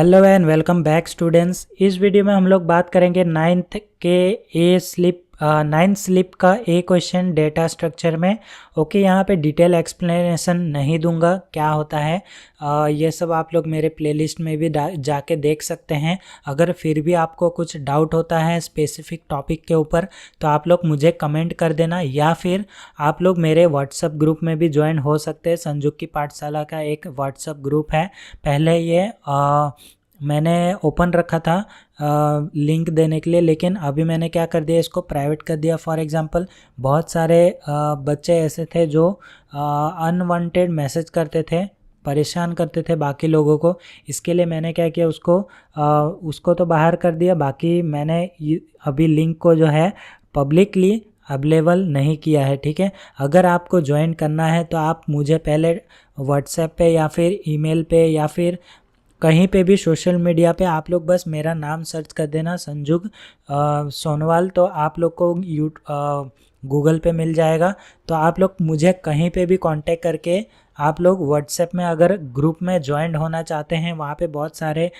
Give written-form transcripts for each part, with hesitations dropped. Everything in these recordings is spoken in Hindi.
Hello and welcome back students. इस वीडियो में हम लोग बात करेंगे नाइन्थ स्लिप का ए क्वेश्चन डेटा स्ट्रक्चर में। ओके, यहाँ पे डिटेल एक्सप्लेनेशन नहीं दूंगा क्या होता है। ये सब आप लोग मेरे प्लेलिस्ट में भी जाके देख सकते हैं। अगर फिर भी आपको कुछ डाउट होता है स्पेसिफिक टॉपिक के ऊपर तो आप लोग मुझे कमेंट कर देना, या फिर आप लोग मेरे व्हाट्सएप ग्रुप में भी ज्वाइन हो सकते हैं। संजुक की पाठशाला का एक व्हाट्सएप ग्रुप है, पहले ये मैंने ओपन रखा था लिंक देने के लिए, लेकिन अभी मैंने क्या कर दिया, इसको प्राइवेट कर दिया। फॉर एग्जांपल बहुत सारे बच्चे ऐसे थे जो अनवांटेड मैसेज करते थे, परेशान करते थे बाकी लोगों को। इसके लिए मैंने क्या किया, उसको तो बाहर कर दिया। बाकी मैंने अभी लिंक को जो है पब्लिकली अवेलेबल नहीं किया है। ठीक है, अगर आपको ज्वाइन करना है तो आप मुझे पहले व्हाट्सएप पे या फिर ईमेल पे या फिर कहीं पे भी सोशल मीडिया पे आप लोग बस मेरा नाम सर्च कर देना, संजुग सोनवाल, तो आप लोग को गूगल पे मिल जाएगा। तो आप लोग मुझे कहीं पे भी कांटेक्ट करके आप लोग व्हाट्सएप में अगर ग्रुप में ज्वाइन होना चाहते हैं, वहाँ पे बहुत सारे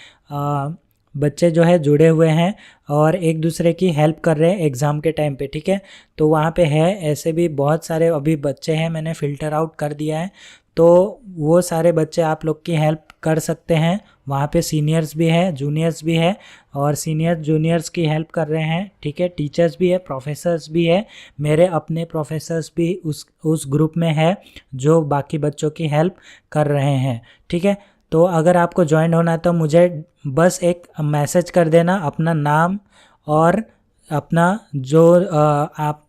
बच्चे जो है जुड़े हुए हैं और एक दूसरे की हेल्प कर रहे हैं एग्ज़ाम के टाइम पे। ठीक है, तो वहाँ पे है, ऐसे भी बहुत सारे अभी बच्चे हैं, मैंने फ़िल्टर आउट कर दिया है। तो वो सारे बच्चे आप लोग की हेल्प कर सकते हैं। वहाँ पे सीनियर्स भी है, जूनियर्स भी है, और सीनियर जूनियर्स की हेल्प कर रहे हैं। ठीक है, टीचर्स भी है, प्रोफेसर्स भी है, मेरे अपने प्रोफेसर्स भी उस ग्रुप में है जो बाकी बच्चों की हेल्प कर रहे हैं। ठीक है, तो अगर आपको ज्वाइन होना है तो मुझे बस एक मैसेज कर देना, अपना नाम और अपना जो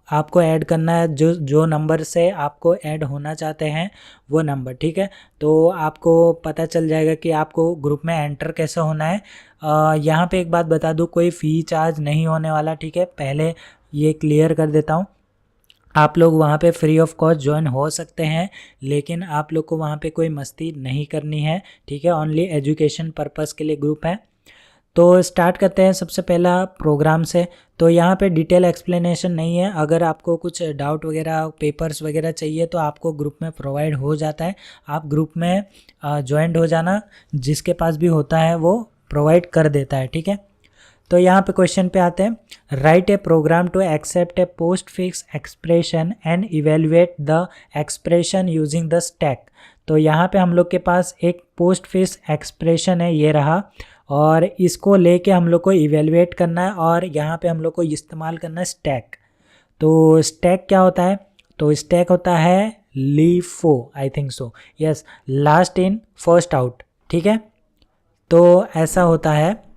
आपको ऐड करना है, जो नंबर से आपको ऐड होना चाहते हैं वो नंबर। ठीक है, तो आपको पता चल जाएगा कि आपको ग्रुप में एंटर कैसे होना है। यहाँ पे एक बात बता दूँ, कोई फ़ी चार्ज नहीं होने वाला। ठीक है, पहले ये क्लियर कर देता हूँ। आप लोग वहाँ पे फ्री ऑफ कॉस्ट ज्वाइन हो सकते हैं, लेकिन आप लोग को वहाँ पे कोई मस्ती नहीं करनी है। ठीक है, ओनली एजुकेशन पर्पस के लिए ग्रुप है। तो स्टार्ट करते हैं सबसे पहला प्रोग्राम से। तो यहाँ पे डिटेल एक्सप्लेनेशन नहीं है। अगर आपको कुछ डाउट वगैरह, पेपर्स वगैरह चाहिए तो आपको ग्रुप में प्रोवाइड हो जाता है। आप ग्रुप में ज्वाइंट हो जाना, जिसके पास भी होता है वो प्रोवाइड कर देता है। ठीक है, तो यहाँ पे क्वेश्चन पे आते हैं। Write a program to accept a postfix expression and evaluate the expression using the stack. तो यहाँ पे हम लोग के पास एक पोस्ट फिक्स एक्सप्रेशन है, ये रहा, और इसको लेके हम लोग को इवेल्युएट करना है, और यहाँ पे हम लोग को इस्तेमाल करना है स्टैक। तो स्टैक क्या होता है? तो स्टैक होता है LIFO, I think so, yes, last in first out. ठीक है, तो ऐसा होता है।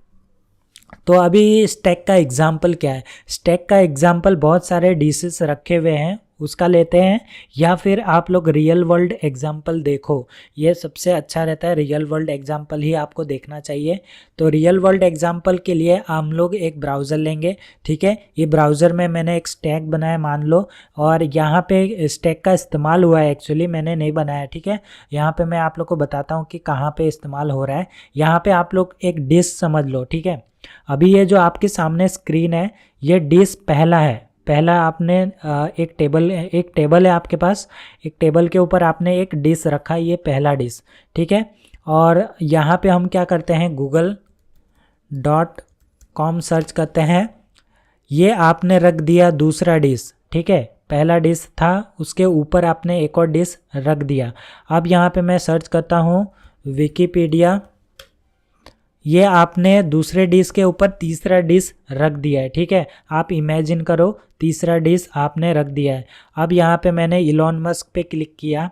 तो अभी स्टैक का एग्जाम्पल क्या है? स्टैक का एग्जाम्पल बहुत सारे डिशेस रखे हुए हैं, उसका लेते हैं, या फिर आप लोग रियल वर्ल्ड एग्जाम्पल देखो, ये सबसे अच्छा रहता है। रियल वर्ल्ड एग्जाम्पल ही आपको देखना चाहिए। तो रियल वर्ल्ड एग्जाम्पल के लिए हम लोग एक ब्राउज़र लेंगे। ठीक है, ये ब्राउज़र में मैंने एक स्टैक बनाया मान लो, और यहाँ पे स्टैक का इस्तेमाल हुआ है, एक्चुअली मैंने नहीं बनाया। ठीक है, यहाँ पे मैं आप लोग को बताता हूँ कि कहाँ पे इस्तेमाल हो रहा है। यहाँ पे आप लोग एक डिश समझ लो। ठीक है, अभी ये जो आपके सामने स्क्रीन है, ये डिश पहला है। पहला आपने एक टेबल है आपके पास, एक टेबल के ऊपर आपने एक डिश रखा है, ये पहला डिश। ठीक है, और यहाँ पे हम क्या करते हैं, google.com सर्च करते हैं, ये आपने रख दिया दूसरा डिश। ठीक है, पहला डिश था, उसके ऊपर आपने एक और डिश रख दिया। अब यहाँ पे मैं सर्च करता हूँ विकिपीडिया, ये आपने दूसरे डिश के ऊपर तीसरा डिश रख दिया है। ठीक है, आप इमेजिन करो तीसरा डिश आपने रख दिया है। अब यहाँ पे मैंने इलॉन मस्क पे क्लिक किया,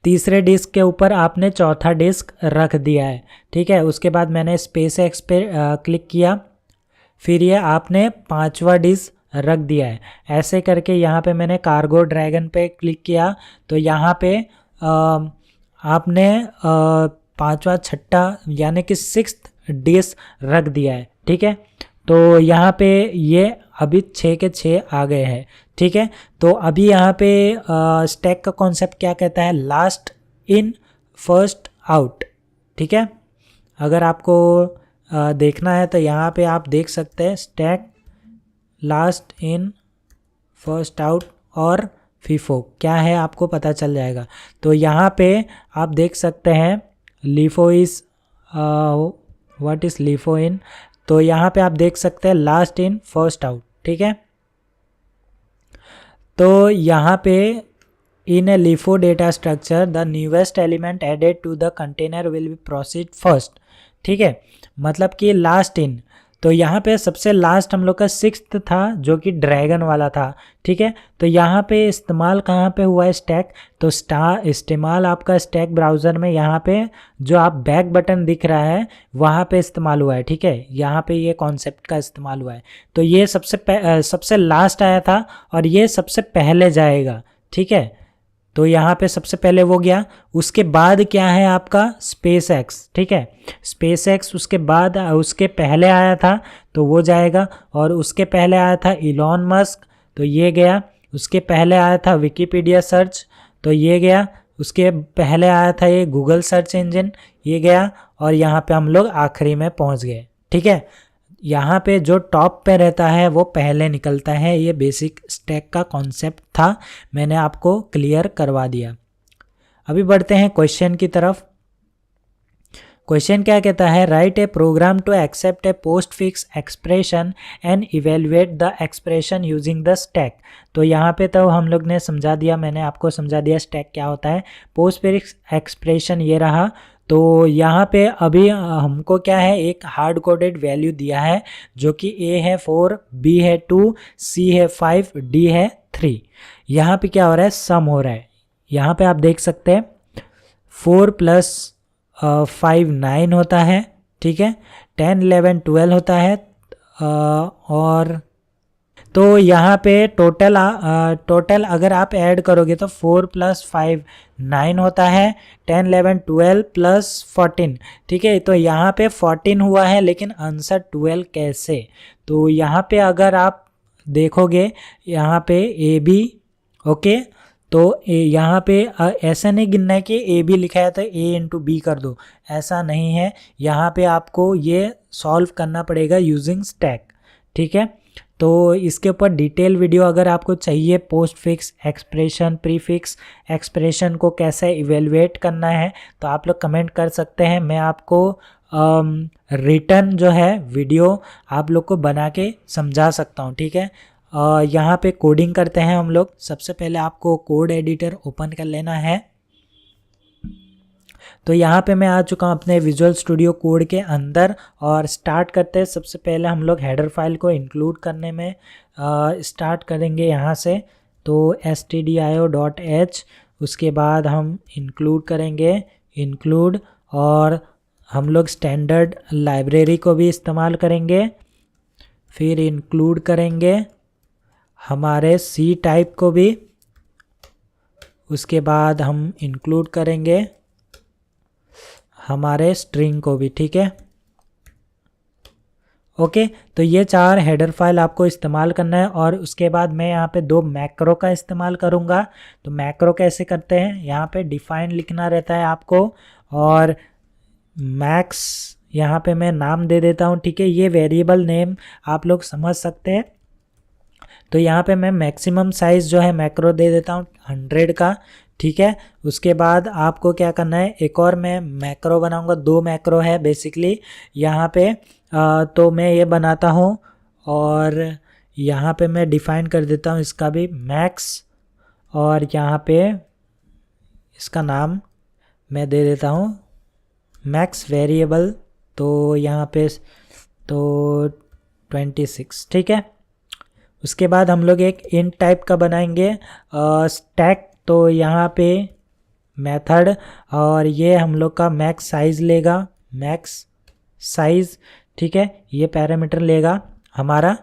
तीसरे डिश के ऊपर आपने चौथा डिश रख दिया है। ठीक है, उसके बाद मैंने स्पेस एक्स पे क्लिक किया, फिर ये आपने पांचवा डिश रख दिया है। ऐसे करके यहाँ पे मैंने कार्गो ड्रैगन पे क्लिक किया, तो यहाँ पे आपने पांचवा, छठा, यानी कि सिक्स्थ डिश रख दिया है। ठीक है, तो यहाँ पे ये अभी 6 के 6 आ गए हैं। ठीक है, तो अभी यहाँ पे स्टैक का कॉन्सेप्ट क्या कहता है, लास्ट इन फर्स्ट आउट। ठीक है, अगर आपको देखना है तो यहाँ पे आप देख सकते हैं stack last in first out और फीफो क्या है, आपको पता चल जाएगा। तो यहाँ पे आप देख सकते हैं LIFO is what is LIFO in, तो यहाँ पे आप देख सकते हैं लास्ट इन फर्स्ट आउट, ठीक है। तो यहाँ पे in a LIFO data structure the newest element added to the container will be proceed first, ठीक है, मतलब कि लास्ट इन। तो यहाँ पे सबसे लास्ट हम लोग का 6th था जो कि ड्रैगन वाला था, ठीक है। तो यहाँ पे इस्तेमाल कहाँ पे हुआ है स्टैक, तो इस्तेमाल आपका स्टैक ब्राउज़र में यहाँ पे जो आप बैक बटन दिख रहा है वहाँ पे इस्तेमाल हुआ है, ठीक है। यहाँ पे ये कॉन्सेप्ट का इस्तेमाल हुआ है। तो ये सबसे लास्ट आया था और ये सबसे पहले जाएगा, ठीक है। तो यहाँ पे सबसे पहले वो गया, उसके बाद क्या है आपका स्पेस एक्स, ठीक है। स्पेस एक्स उसके बाद उसके पहले आया था तो वो जाएगा, और उसके पहले आया था इलॉन मस्क तो ये गया, उसके पहले आया था विकिपीडिया सर्च तो ये गया, उसके पहले आया था ये गूगल सर्च इंजन ये गया, और यहाँ पे हम लोग आखिरी में पहुँच गए, ठीक है। यहाँ पे जो टॉप पे रहता है वो पहले निकलता है। ये बेसिक स्टैक का कॉन्सेप्ट था, मैंने आपको क्लियर करवा दिया। अभी बढ़ते हैं क्वेश्चन की तरफ। क्वेश्चन क्या कहता है, write a program to accept a postfix expression and evaluate the expression using the stack. तो यहाँ पे तो हम लोग ने समझा दिया, मैंने आपको समझा दिया स्टैक क्या होता है। पोस्ट फिक्स एक्सप्रेशन ये रहा। तो यहाँ पे अभी हमको क्या है, एक हार्ड कोडेड वैल्यू दिया है जो कि ए है 4, बी है 2, सी है 5, डी है 3। यहाँ पे क्या हो रहा है, सम हो रहा है। यहाँ पे आप देख सकते हैं 4 + 5 9 होता है, ठीक है। 10 11 12 होता है, और तो यहाँ पे टोटल अगर आप ऐड करोगे तो 4 + 5 9 होता है, 10 11 12 + 14, ठीक है। तो यहाँ पे 14 हुआ है लेकिन आंसर 12 कैसे, तो यहाँ पे अगर आप देखोगे यहाँ पे ए बी, ओके, तो यहाँ पे ऐसा नहीं गिनना है कि ए बी लिखा है तो ए इंटू बी कर दो, ऐसा नहीं है। यहाँ पे आपको ये सॉल्व करना पड़ेगा यूजिंग स्टैक, ठीक है। तो इसके ऊपर डिटेल वीडियो अगर आपको चाहिए, post fix expression, pre fix expression को कैसे इवेलुएट करना है, तो आप लोग कमेंट कर सकते हैं। मैं आपको रिटर्न जो है वीडियो आप लोग को बना के समझा सकता हूँ, ठीक है। यहाँ पे कोडिंग करते हैं हम लोग। सबसे पहले आपको कोड एडिटर ओपन कर लेना है। तो यहाँ पे मैं आ चुका हूँ अपने विजुअल स्टूडियो कोड के अंदर, और स्टार्ट करते हैं। सबसे पहले हम लोग हेडर फाइल को इंक्लूड करने में स्टार्ट करेंगे यहाँ से। तो stdio.h, उसके बाद हम इंक्लूड करेंगे इंक्लूड, और हम लोग स्टैंडर्ड लाइब्रेरी को भी इस्तेमाल करेंगे। फिर इंक्लूड करेंगे हमारे सी टाइप को भी, उसके बाद हम इंक्लूड करेंगे हमारे स्ट्रिंग को भी, ठीक है। ओके, तो ये 4 हेडर फाइल आपको इस्तेमाल करना है। और उसके बाद मैं यहाँ पे 2 मैक्रो का इस्तेमाल करूँगा। तो मैक्रो कैसे करते हैं, यहाँ पे डिफाइन लिखना रहता है आपको, और मैक्स यहाँ पे मैं नाम दे देता हूँ, ठीक है। ये वेरिएबल नेम आप लोग समझ सकते हैं। तो यहाँ पे मैं मैक्सिमम साइज़ जो है मैक्रो दे देता हूँ 100 का, ठीक है। उसके बाद आपको क्या करना है, एक और मैं मैक्रो बनाऊंगा, 2 मैक्रो है बेसिकली यहाँ पे। तो मैं ये बनाता हूँ, और यहाँ पे मैं डिफ़ाइन कर देता हूँ इसका भी मैक्स, और यहाँ पे इसका नाम मैं दे देता हूँ मैक्स वेरिएबल। तो यहाँ पे तो 26, ठीक है। उसके बाद हम लोग एक इंट टाइप का बनाएंगे स्टैक। तो यहाँ पे मेथड, और ये हम लोग का मैक्स साइज़ लेगा, मैक्स साइज़, ठीक है। ये पैरामीटर लेगा हमारा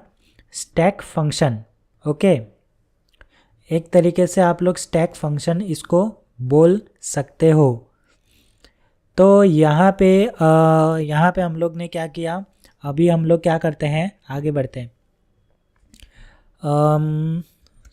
स्टैक फंक्शन, ओके। एक तरीके से आप लोग स्टैक फंक्शन इसको बोल सकते हो। तो यहाँ पे हम लोग ने क्या किया, अभी हम लोग क्या करते हैं, आगे बढ़ते हैं।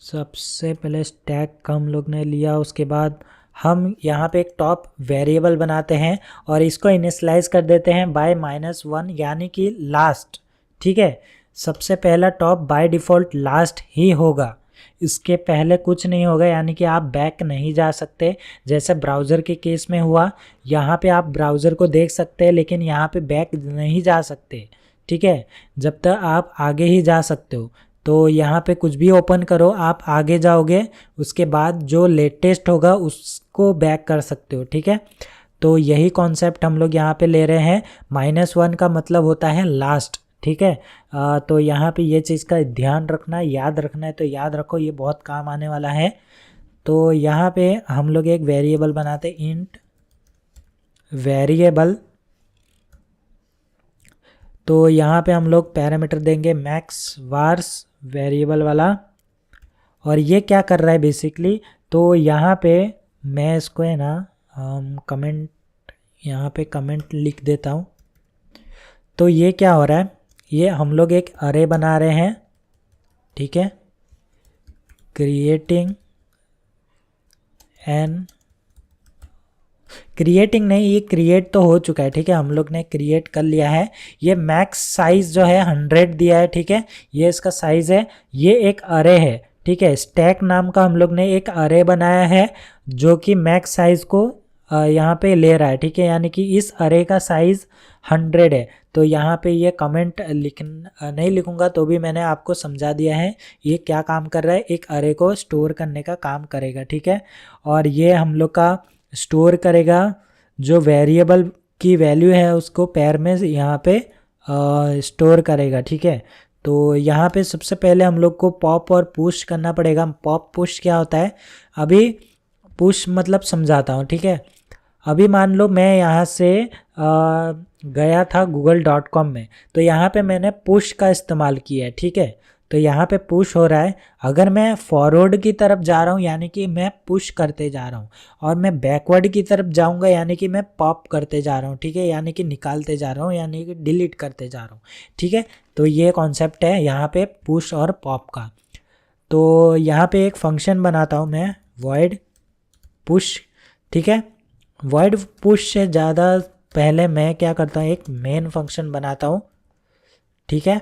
सबसे पहले स्टैक का हम लोग ने लिया, उसके बाद हम यहाँ पे एक टॉप वेरिएबल बनाते हैं और इसको इनिशियलाइज कर देते हैं बाय -1, यानी कि लास्ट, ठीक है। सबसे पहला टॉप बाय डिफ़ॉल्ट लास्ट ही होगा, इसके पहले कुछ नहीं होगा, यानी कि आप बैक नहीं जा सकते। जैसे ब्राउज़र के केस में हुआ, यहाँ पे आप ब्राउज़र को देख सकते हैं लेकिन यहाँ पे बैक नहीं जा सकते, ठीक है, जब तक आप आगे ही जा सकते हो। तो यहाँ पे कुछ भी ओपन करो, आप आगे जाओगे, उसके बाद जो लेटेस्ट होगा उसको बैक कर सकते हो, ठीक है। तो यही कॉन्सेप्ट हम लोग यहाँ पे ले रहे हैं। -1 का मतलब होता है लास्ट, ठीक है। तो यहाँ पे ये चीज़ का ध्यान रखना, याद रखना है, तो याद रखो, ये बहुत काम आने वाला है। तो यहाँ पे हम लोग एक वेरिएबल बनाते हैं, इंट वेरिएबल। तो यहाँ पे हम लोग पैरामीटर देंगे मैक्स वार्स वेरिएबल वाला। और ये क्या कर रहा है बेसिकली, तो यहाँ पे मैं इसको है ना कमेंट, यहाँ पे कमेंट लिख देता हूँ। तो ये क्या हो रहा है, ये हम लोग एक अरे बना रहे हैं, ठीक है, क्रिएटिंग नहीं, ये क्रिएट तो हो चुका है, ठीक है, हम लोग ने क्रिएट कर लिया है। ये मैक्स साइज जो है 100 दिया है, ठीक है, ये इसका साइज है। ये एक अरे है, ठीक है, स्टैक नाम का हम लोग ने एक अरे बनाया है जो कि मैक्स साइज को यहाँ पे ले रहा है, ठीक है, यानी कि इस अरे का साइज 100 है। तो यहाँ पे ये कमेंट नहीं लिखूंगा तो भी मैंने आपको समझा दिया है ये क्या काम कर रहा है, एक अरे को स्टोर करने का काम करेगा, ठीक है। और ये हम लोग का स्टोर करेगा जो वेरिएबल की वैल्यू है उसको पैर में यहाँ पे स्टोर करेगा, ठीक है। तो यहाँ पे सबसे पहले हम लोग को पॉप और पुश करना पड़ेगा। पॉप पुश क्या होता है, अभी पुश मतलब समझाता हूँ, ठीक है। अभी मान लो मैं यहाँ से गया था google.com में, तो यहाँ पे मैंने पुश का इस्तेमाल किया है, ठीक है। तो यहाँ पे पुश हो रहा है। अगर मैं फॉरवर्ड की तरफ जा रहा हूँ यानी कि मैं पुश करते जा रहा हूँ, और मैं बैकवर्ड की तरफ जाऊँगा यानी कि मैं पॉप करते जा रहा हूँ, ठीक है, यानी कि निकालते जा रहा हूँ, यानी कि डिलीट करते जा रहा हूँ, ठीक है। तो ये कॉन्सेप्ट है यहाँ पे पुश और पॉप का। तो यहाँ पे एक फंक्शन बनाता हूँ मैं, void पुश, ठीक है। void पुश से ज़्यादा पहले मैं क्या करता हूँ, एक मेन फंक्शन बनाता हूँ, ठीक है।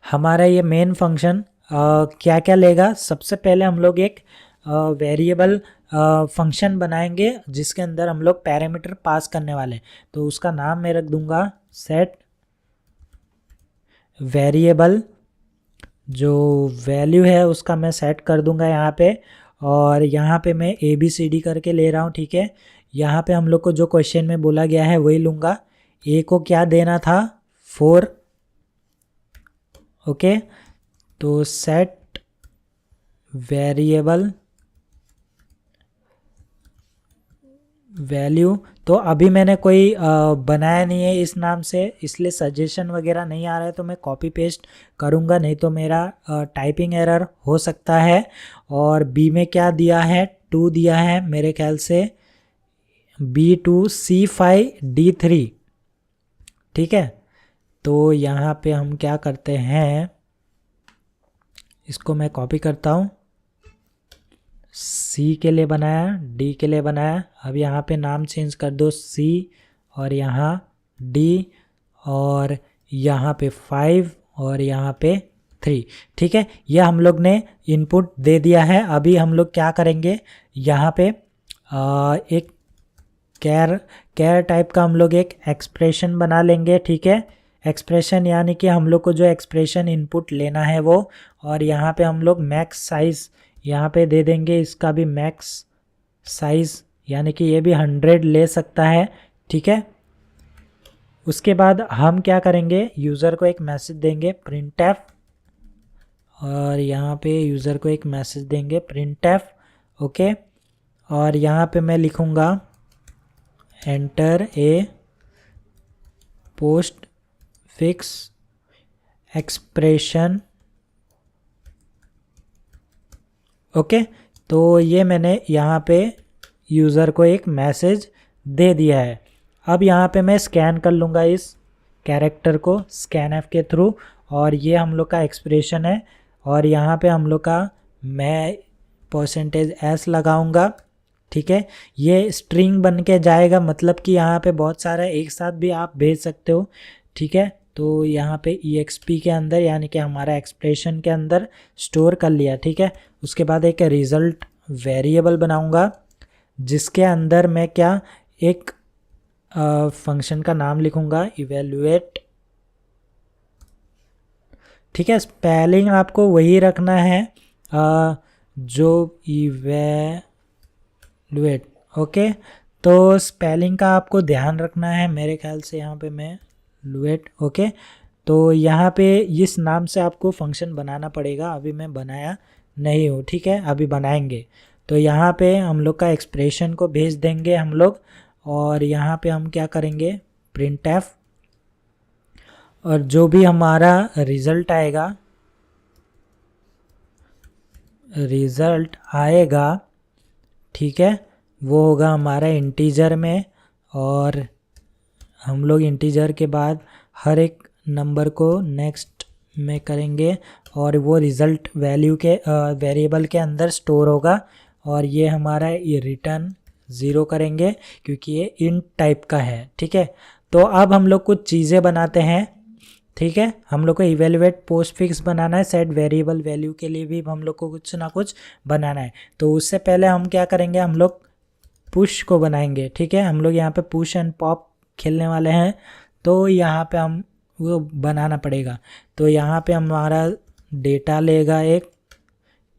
हमारा ये मेन फंक्शन क्या क्या लेगा, सबसे पहले हम लोग एक वेरिएबल फंक्शन बनाएंगे जिसके अंदर हम लोग पैरामीटर पास करने वाले हैं। तो उसका नाम मैं रख दूंगा सेट वेरिएबल, जो वैल्यू है उसका मैं सेट कर दूंगा यहाँ पे। और यहाँ पे मैं ABCD करके ले रहा हूँ, ठीक है। यहाँ पे हम लोग को जो क्वेश्चन में बोला गया है वही लूँगा। ए को क्या देना था, 4, ओके। तो सेट वेरिएबल वैल्यू, तो अभी मैंने कोई बनाया नहीं है इस नाम से, इसलिए सजेशन वगैरह नहीं आ रहा है, तो मैं कॉपी पेस्ट करूँगा, नहीं तो मेरा टाइपिंग एरर हो सकता है। और बी में क्या दिया है, 2 दिया है मेरे ख्याल से, B2 C5 D3, ठीक है। तो यहाँ पे हम क्या करते हैं, इसको मैं कॉपी करता हूँ, C के लिए बनाया, D के लिए बनाया। अब यहाँ पे नाम चेंज कर दो, C और यहाँ D और यहाँ पे 5 और यहाँ पे 3, ठीक है। यह हम लोग ने इनपुट दे दिया है। अभी हम लोग क्या करेंगे, यहाँ पे एक कैर टाइप का हम लोग एक एक्सप्रेशन बना लेंगे, ठीक है। एक्सप्रेशन यानी कि हम लोग को जो एक्सप्रेशन इनपुट लेना है वो, और यहाँ पे हम लोग मैक्स साइज़ यहाँ पे दे देंगे, इसका भी मैक्स साइज़ यानी कि ये भी 100 ले सकता है, ठीक है। उसके बाद हम क्या करेंगे, यूज़र को एक मैसेज देंगे printf, और यहाँ पे यूज़र को एक मैसेज देंगे printf, ओके। और यहाँ पे मैं लिखूँगा enter a postfix expression, okay. तो ये मैंने यहाँ पे यूज़र को एक मैसेज दे दिया है। अब यहाँ पे मैं स्कैन कर लूँगा इस कैरेक्टर को scanf के थ्रू, और ये हम लोग का एक्सप्रेशन है। और यहाँ पे हम लोग का मैं %s लगाऊंगा, ठीक है। ये स्ट्रिंग बन के जाएगा, मतलब कि यहाँ पे बहुत सारा एक साथ भी आप भेज सकते हो, ठीक है। तो यहाँ पे EXP के अंदर यानी कि हमारा एक्सप्रेशन के अंदर स्टोर कर लिया, ठीक है। उसके बाद एक रिज़ल्ट वेरिएबल बनाऊंगा जिसके अंदर मैं क्या एक फंक्शन का नाम लिखूंगा इवेल्युएट, ठीक है। स्पेलिंग आपको वही रखना है जो इवेल्युएट, ओके। तो स्पेलिंग का आपको ध्यान रखना है, मेरे ख्याल से यहाँ पे मैं लुएट, ओके। तो यहाँ पे इस नाम से आपको फंक्शन बनाना पड़ेगा, अभी मैं बनाया नहीं हूँ, ठीक है, अभी बनाएंगे। तो यहाँ पे हम लोग का एक्सप्रेशन को भेज देंगे हम लोग, और यहाँ पे हम क्या करेंगे printf, और जो भी हमारा रिज़ल्ट आएगा, ठीक है, वो होगा हमारा इंटीजर में, और हम लोग इंटीजर के बाद हर एक नंबर को नेक्स्ट में करेंगे और वो रिज़ल्ट वैल्यू के वेरिएबल के अंदर स्टोर होगा, और ये हमारा ये रिटर्न 0 करेंगे क्योंकि ये इंट टाइप का है, ठीक है। तो अब हम लोग कुछ चीज़ें बनाते हैं, ठीक है। हम लोग को इवेल्युएट पोस्टफिक्स बनाना है, सेट वेरिएबल वैल्यू के लिए भी हम लोग को कुछ ना कुछ बनाना है। तो उससे पहले हम क्या करेंगे, हम लोग पुश को बनाएंगे, ठीक है। हम लोग यहाँ पे पुश एंड पॉप खेलने वाले हैं, तो यहाँ पे हम वो बनाना पड़ेगा। तो यहाँ पे हमारा डेटा लेगा एक,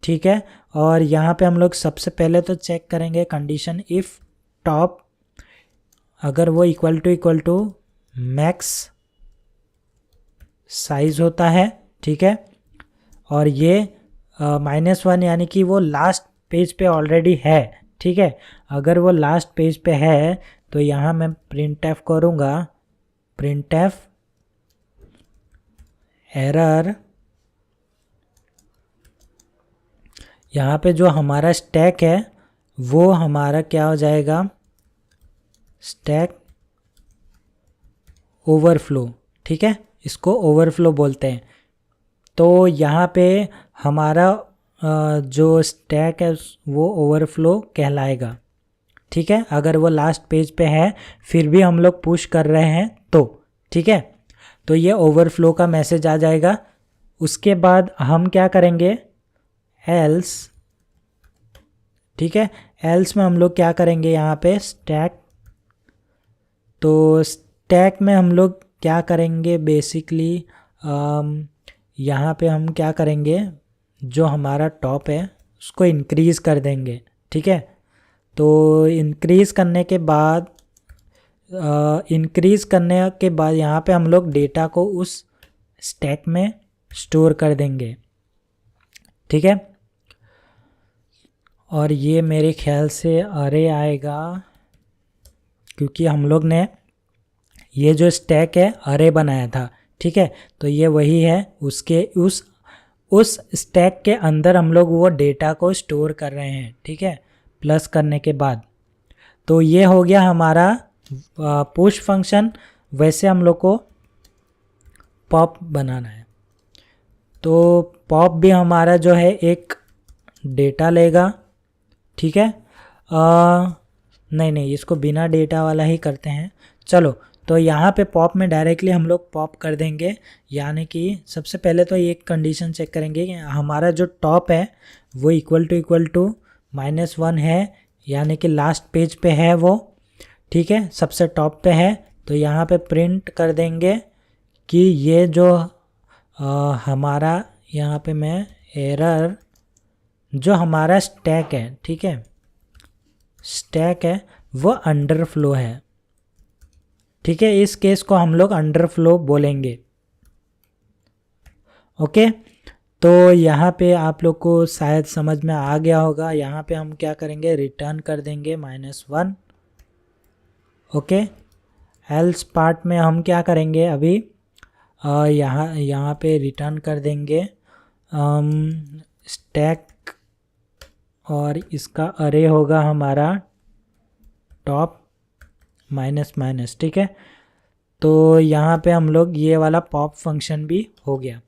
ठीक है, और यहाँ पे हम लोग सबसे पहले तो चेक करेंगे कंडीशन इफ़ टॉप अगर वो इक्वल टू मैक्स साइज होता है, ठीक है, और ये -1 यानी कि वो लास्ट पेज पे ऑलरेडी है, ठीक है। अगर वो लास्ट पेज पे है तो यहाँ मैं printf करूँगा, printf एरर, यहाँ पे जो हमारा स्टैक है वो हमारा क्या हो जाएगा, स्टैक ओवरफ्लो, ठीक है, इसको ओवरफ्लो बोलते हैं। तो यहाँ पे हमारा जो स्टैक है वो ओवरफ्लो कहलाएगा, ठीक है, अगर वो लास्ट पेज पे है फिर भी हम लोग पुश कर रहे हैं तो, ठीक है। तो ये ओवरफ्लो का मैसेज आ जाएगा। उसके बाद हम क्या करेंगे, एल्स, ठीक है, एल्स में हम लोग क्या करेंगे, यहाँ पे स्टैक, तो स्टैक में हम लोग क्या करेंगे बेसिकली, यहाँ पे हम क्या करेंगे, जो हमारा टॉप है उसको इंक्रीज़ कर देंगे, ठीक है। तो इंक्रीज़ करने के बाद यहाँ पे हम लोग डेटा को उस स्टैक में स्टोर कर देंगे, ठीक है। और ये मेरे ख्याल से अरे आएगा, क्योंकि हम लोग ने ये जो स्टैक है अरे बनाया था, ठीक है। तो ये वही है, उसके उस स्टैक के अंदर हम लोग वो डेटा को स्टोर कर रहे हैं, ठीक है, प्लस करने के बाद। तो ये हो गया हमारा पुश फंक्शन। वैसे हम लोग को पॉप बनाना है, तो पॉप भी हमारा जो है एक डेटा लेगा, ठीक है। नहीं, इसको बिना डेटा वाला ही करते हैं, चलो। तो यहाँ पे पॉप में डायरेक्टली हम लोग पॉप कर देंगे, यानी कि सबसे पहले तो एक कंडीशन चेक करेंगे कि हमारा जो टॉप है वो इक्वल टू -1 है, यानी कि लास्ट पेज पे है वो, ठीक है, सबसे टॉप पे है। तो यहाँ पे प्रिंट कर देंगे कि ये जो हमारा यहाँ पे मैं एरर, जो हमारा स्टैक है, ठीक है, स्टैक है वो अंडरफ्लो है, ठीक है। इस केस को हम लोग अंडरफ्लो बोलेंगे, ओके। तो यहाँ पे आप लोग को शायद समझ में आ गया होगा। यहाँ पे हम क्या करेंगे, रिटर्न कर देंगे -1, ओके। एल्स पार्ट में हम क्या करेंगे, अभी यहाँ पे रिटर्न कर देंगे स्टैक, और इसका अरे होगा हमारा टॉप -, ठीक है। तो यहाँ पे हम लोग ये वाला पॉप फंक्शन भी हो गया।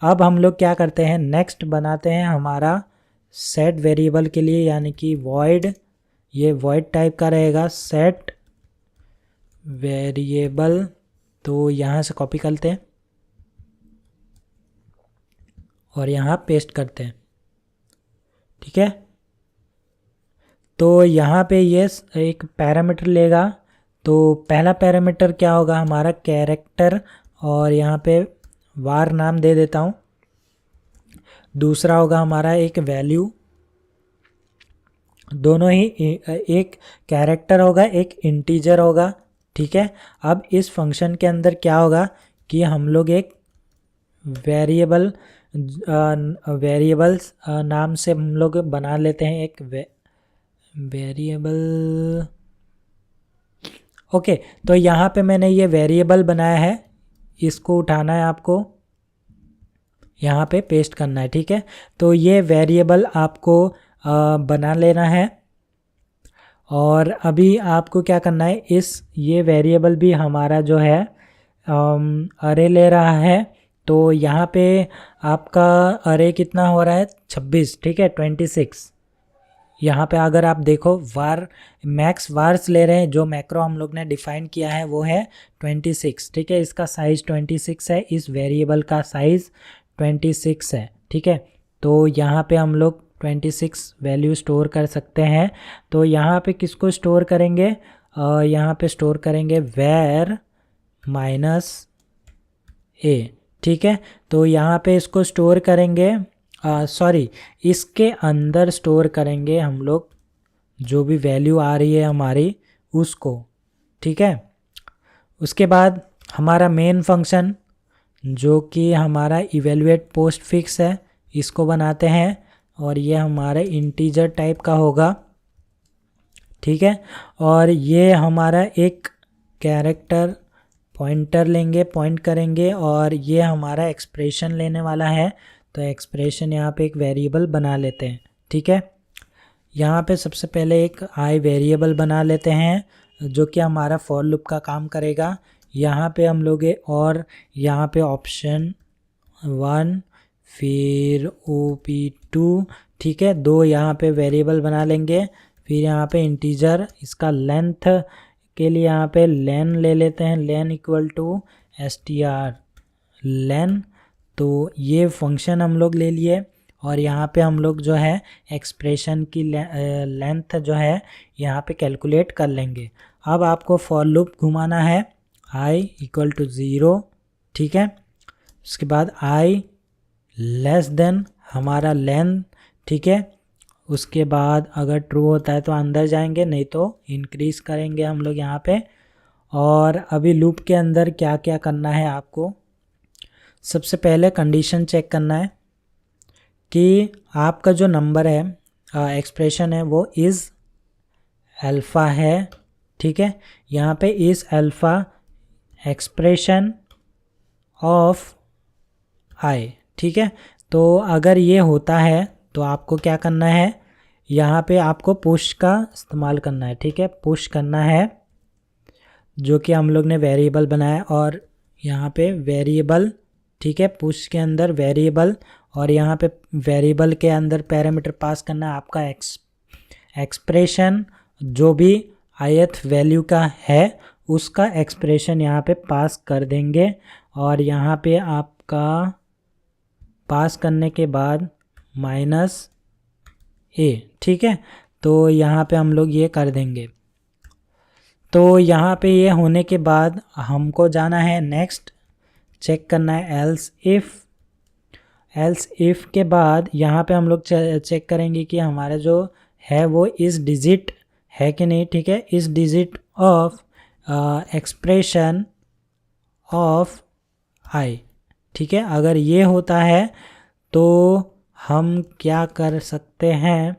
अब हम लोग क्या करते हैं, नेक्स्ट बनाते हैं हमारा सेट वेरिएबल के लिए, यानी कि वॉइड, ये वॉइड टाइप का रहेगा, सेट वेरिएबल। तो यहाँ से कॉपी करते हैं, और यहाँ पेस्ट करते हैं, ठीक है। तो यहाँ पे ये एक पैरामीटर लेगा, तो पहला पैरामीटर क्या होगा हमारा कैरेक्टर, और यहाँ पे वार नाम दे देता हूँ। दूसरा होगा हमारा एक वैल्यू, दोनों ही एक कैरेक्टर होगा एक इंटीजर होगा, ठीक है। अब इस फंक्शन के अंदर क्या होगा कि हम लोग एक वेरिएबल्स नाम से हम लोग बना लेते हैं एक वेरिएबल, ओके। तो यहाँ पे मैंने ये वेरिएबल बनाया है, इसको उठाना है आपको, यहाँ पे पेस्ट करना है, ठीक है। तो ये वेरिएबल आपको बना लेना है, और अभी आपको क्या करना है, ये वेरिएबल भी हमारा जो है अरे ले रहा है। तो यहाँ पे आपका अरे कितना हो रहा है 26, ठीक है 26। यहाँ पे अगर आप देखो वार मैक्स वार्स ले रहे हैं, जो मैक्रो हम लोग ने डिफाइन किया है वो है 26, ठीक है। इसका साइज़ 26 है, इस वेरिएबल का साइज़ 26 है, ठीक है। तो यहाँ पे हम लोग 26 वैल्यू स्टोर कर सकते हैं। तो यहाँ पे किसको स्टोर करेंगे, यहाँ पे स्टोर करेंगे var -a, ठीक है। तो यहाँ पे इसको स्टोर करेंगे, सॉरी इसके अंदर स्टोर करेंगे हम लोग जो भी वैल्यू आ रही है हमारी उसको, ठीक है। उसके बाद हमारा मेन फंक्शन जो कि हमारा इवेलुएट पोस्ट फिक्स है, इसको बनाते हैं, और ये हमारे इंटीजर टाइप का होगा, ठीक है। और ये हमारा एक कैरेक्टर पॉइंटर लेंगे, पॉइंट करेंगे, और ये हमारा एक्सप्रेशन लेने वाला है। तो एक्सप्रेशन यहाँ पे एक वेरिएबल बना लेते हैं, ठीक है। यहाँ पे सबसे पहले एक आई वेरिएबल बना लेते हैं जो कि हमारा फॉर लूप का काम करेगा। यहाँ पे हम लोग और यहाँ पे ऑप्शन 1 फिर OP2, ठीक है, 2 यहाँ पे वेरिएबल बना लेंगे। फिर यहाँ पे इंटीजर, इसका लेंथ के लिए यहाँ पे लेन ले लेते हैं, लेन इक्वल टू str लेन। तो ये फंक्शन हम लोग ले लिए, और यहाँ पे हम लोग जो है एक्सप्रेशन की लेंथ जो है यहाँ पे कैलकुलेट कर लेंगे। अब आपको फॉर लूप घुमाना है i इक्वल टू 0, ठीक है। उसके बाद i लेस देन हमारा लेन, ठीक है। उसके बाद अगर ट्रू होता है तो अंदर जाएंगे, नहीं तो इंक्रीज़ करेंगे हम लोग यहाँ पे। और अभी लूप के अंदर क्या क्या करना है आपको, सबसे पहले कंडीशन चेक करना है कि आपका जो नंबर है एक्सप्रेशन है वो इज़ अल्फ़ा है, ठीक है। यहाँ पे is alpha expression of i, ठीक है। तो अगर ये होता है तो आपको क्या करना है, यहाँ पे आपको पुश का इस्तेमाल करना है, ठीक है। पुश करना है जो कि हम लोग ने वेरिएबल बनाया, और यहाँ पे वेरिएबल, ठीक है, पुश के अंदर वेरिएबल, और यहाँ पे वेरिएबल के अंदर पैरामीटर पास करना है आपका एक्सप्रेशन, जो भी ith वैल्यू का है उसका एक्सप्रेशन यहाँ पे पास कर देंगे। और यहाँ पे आपका पास करने के बाद -a, ठीक है। तो यहाँ पे हम लोग ये कर देंगे। तो यहाँ पे ये होने के बाद हमको जाना है नेक्स्ट, चेक करना है एल्स इफ़ के बाद यहाँ पे हम लोग चेक करेंगे कि हमारा जो है वो इस डिजिट है कि नहीं, ठीक है। इस digit of expression of i, ठीक है। अगर ये होता है तो हम क्या कर सकते हैं,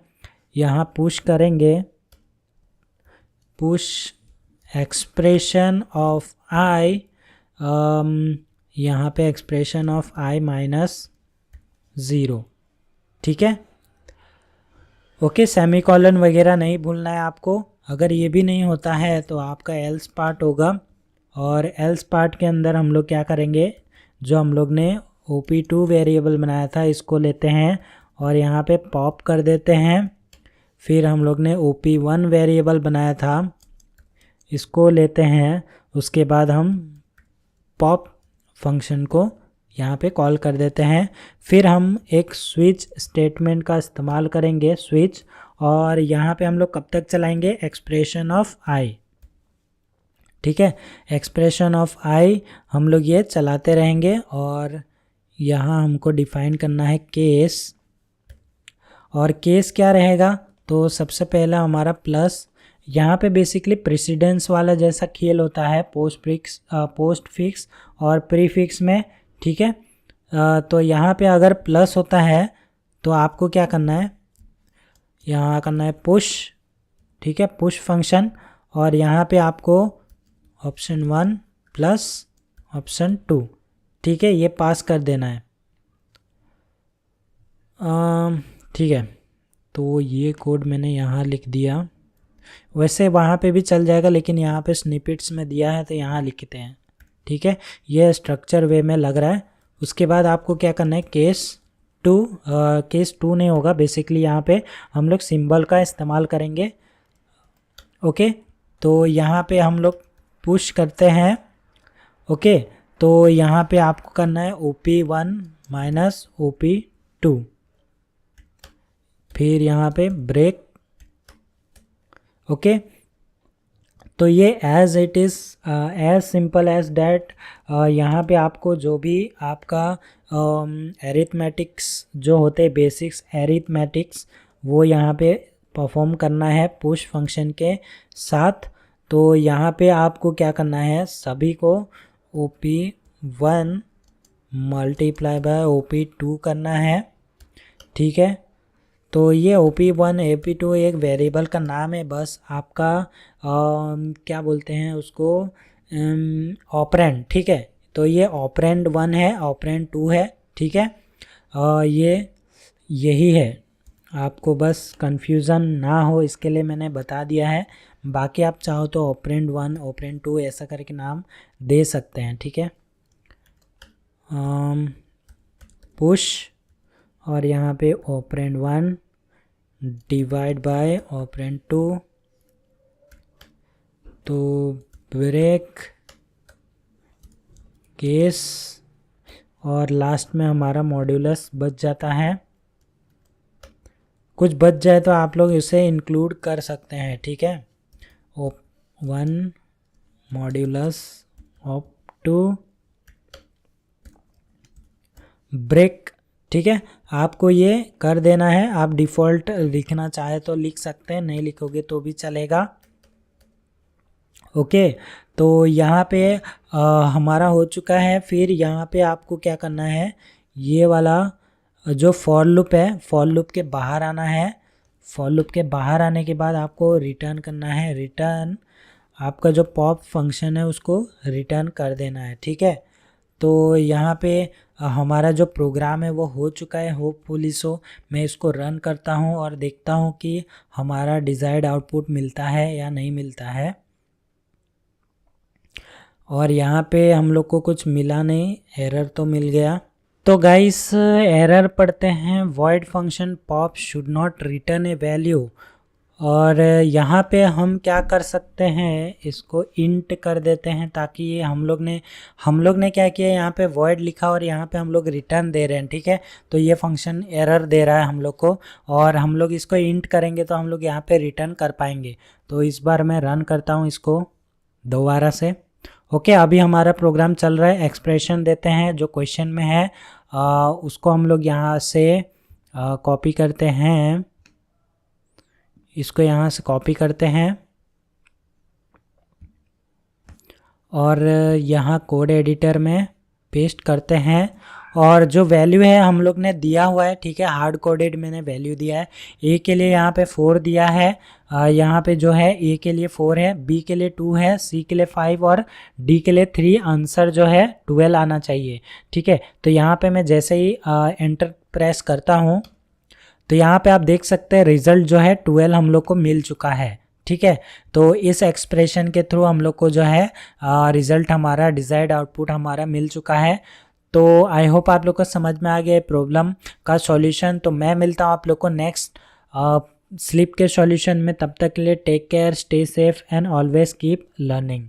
यहाँ पुश करेंगे, पुश एक्सप्रेशन ऑफ i, यहाँ पे एक्सप्रेशन ऑफ i -0, ठीक है। ओके, सेमीकोलन वगैरह नहीं भूलना है आपको। अगर ये भी नहीं होता है तो आपका एल्स पार्ट होगा, और एल्स पार्ट के अंदर हम लोग क्या करेंगे, जो हम लोग ने OP2 वेरिएबल बनाया था इसको लेते हैं और यहाँ पे पॉप कर देते हैं। फिर हम लोग ने OP1 वेरिएबल बनाया था, इसको लेते हैं। उसके बाद हम पॉप फंक्शन को यहाँ पे कॉल कर देते हैं। फिर हम एक स्विच स्टेटमेंट का इस्तेमाल करेंगे, स्विच, और यहाँ पे हम लोग कब तक चलाएंगे, एक्सप्रेशन ऑफ आई, ठीक है। एक्सप्रेशन ऑफ आई हम लोग ये चलाते रहेंगे। और यहाँ हमको डिफाइन करना है केस, और केस क्या रहेगा, तो सबसे पहला हमारा प्लस, यहाँ पे बेसिकली प्रेसिडेंस वाला जैसा खेल होता है पोस्ट फिक्स और प्रीफिक्स में, ठीक है। तो यहाँ पे अगर प्लस होता है तो आपको क्या करना है, यहाँ करना है पुश, ठीक है, पुश फंक्शन, और यहाँ पे आपको ऑप्शन 1 प्लस ऑप्शन 2, ठीक है, ये पास कर देना है। ठीक है, तो ये कोड मैंने यहाँ लिख दिया, वैसे वहाँ पे भी चल जाएगा लेकिन यहाँ पे स्निपेट्स में दिया है तो यहाँ लिखते हैं, ठीक है, ये स्ट्रक्चर वे में लग रहा है। उसके बाद आपको क्या करना है, केस टू नहीं होगा, बेसिकली यहाँ पे हम लोग सिंबल का इस्तेमाल करेंगे, ओके। तो यहाँ पे हम लोग पुश करते हैं, ओके। तो यहाँ पे आपको करना है OP1 माइनस OP2, फिर यहाँ पे ब्रेक, ओके। तो ये as it is as simple as that, यहाँ पे आपको जो भी आपका एरिथमेटिक्स जो होते हैं, बेसिक्स एरिथमेटिक्स, वो यहाँ पे परफॉर्म करना है पुश फंक्शन के साथ। तो यहाँ पे आपको क्या करना है, सभी को OP1 मल्टीप्लाई बाय OP2 करना है, ठीक है। तो ये OP1 OP2 एक वेरिएबल का नाम है, बस आपका क्या बोलते हैं उसको, ऑपरेंड, ठीक है। तो ये ऑपरेंड 1 है, ऑपरेंड 2 है, ठीक है। ये यही है, आपको बस कंफ्यूजन ना हो इसके लिए मैंने बता दिया है। बाकी आप चाहो तो ऑपरेंड 1 ऑपरेंड 2 ऐसा करके नाम दे सकते हैं, ठीक है। पुश, और यहाँ पे ऑपरेंड 1 डिवाइड बाय ऑपरेंड 2, तो ब्रेक, केस, और लास्ट में हमारा मॉड्यूलस बच जाता है। कुछ बच जाए तो आप लोग इसे इंक्लूड कर सकते हैं, ठीक है। OP1 मॉड्यूलस OP2 ब्रेक, ठीक है। आपको ये कर देना है, आप डिफ़ॉल्ट लिखना चाहे तो लिख सकते हैं, नहीं लिखोगे तो भी चलेगा, ओके। तो यहाँ पे हमारा हो चुका है। फिर यहाँ पे आपको क्या करना है, ये वाला जो फॉर लूप है, फॉर लूप के बाहर आना है। फॉर लूप के बाहर आने के बाद आपको रिटर्न करना है, रिटर्न आपका जो पॉप फंक्शन है उसको रिटर्न कर देना है, ठीक है। तो यहाँ पे हमारा जो प्रोग्राम है वो हो चुका है, होपफुली सो। मैं इसको रन करता हूँ और देखता हूँ कि हमारा डिज़ायर्ड आउटपुट मिलता है या नहीं मिलता है। और यहाँ पे हम लोग को कुछ मिला नहीं, एरर तो मिल गया। तो गाइस एरर पढ़ते हैं, void function pop should not return A value. और यहाँ पे हम क्या कर सकते हैं, इसको इंट कर देते हैं ताकि ये हम लोग ने क्या किया, यहाँ पे वॉइड लिखा और यहाँ पे हम लोग रिटर्न दे रहे हैं, ठीक है। तो ये फंक्शन एरर दे रहा है हम लोग को, और हम लोग इसको इंट करेंगे तो हम लोग यहाँ पे रिटर्न कर पाएंगे। तो इस बार मैं रन करता हूँ इसको दोबारा से, ओके। अभी हमारा प्रोग्राम चल रहा है, एक्सप्रेशन देते हैं जो क्वेश्चन में है, उसको हम लोग यहाँ से कॉपी करते हैं, इसको यहाँ से कॉपी करते हैं और यहाँ कोड एडिटर में पेस्ट करते हैं। और जो वैल्यू है हम लोग ने दिया हुआ है, ठीक है, हार्ड कोडेड मैंने वैल्यू दिया है। ए के लिए यहाँ पे 4 दिया है, यहाँ पे जो है ए के लिए 4 है, बी के लिए 2 है, सी के लिए 5 और डी के लिए 3। आंसर जो है 12 आना चाहिए, ठीक है। तो यहाँ पे मैं जैसे ही एंटर प्रेस करता हूँ तो यहाँ पे आप देख सकते हैं रिजल्ट जो है 12 हम लोग को मिल चुका है, ठीक है। तो इस एक्सप्रेशन के थ्रू हम लोग को जो है रिजल्ट हमारा, डिजायर्ड आउटपुट हमारा मिल चुका है। तो आई होप आप लोग को समझ में आ गया प्रॉब्लम का सॉल्यूशन। तो मैं मिलता हूँ आप लोग को नेक्स्ट स्लिप के सॉल्यूशन में। तब तक के लिए take care, stay safe and always keep learning.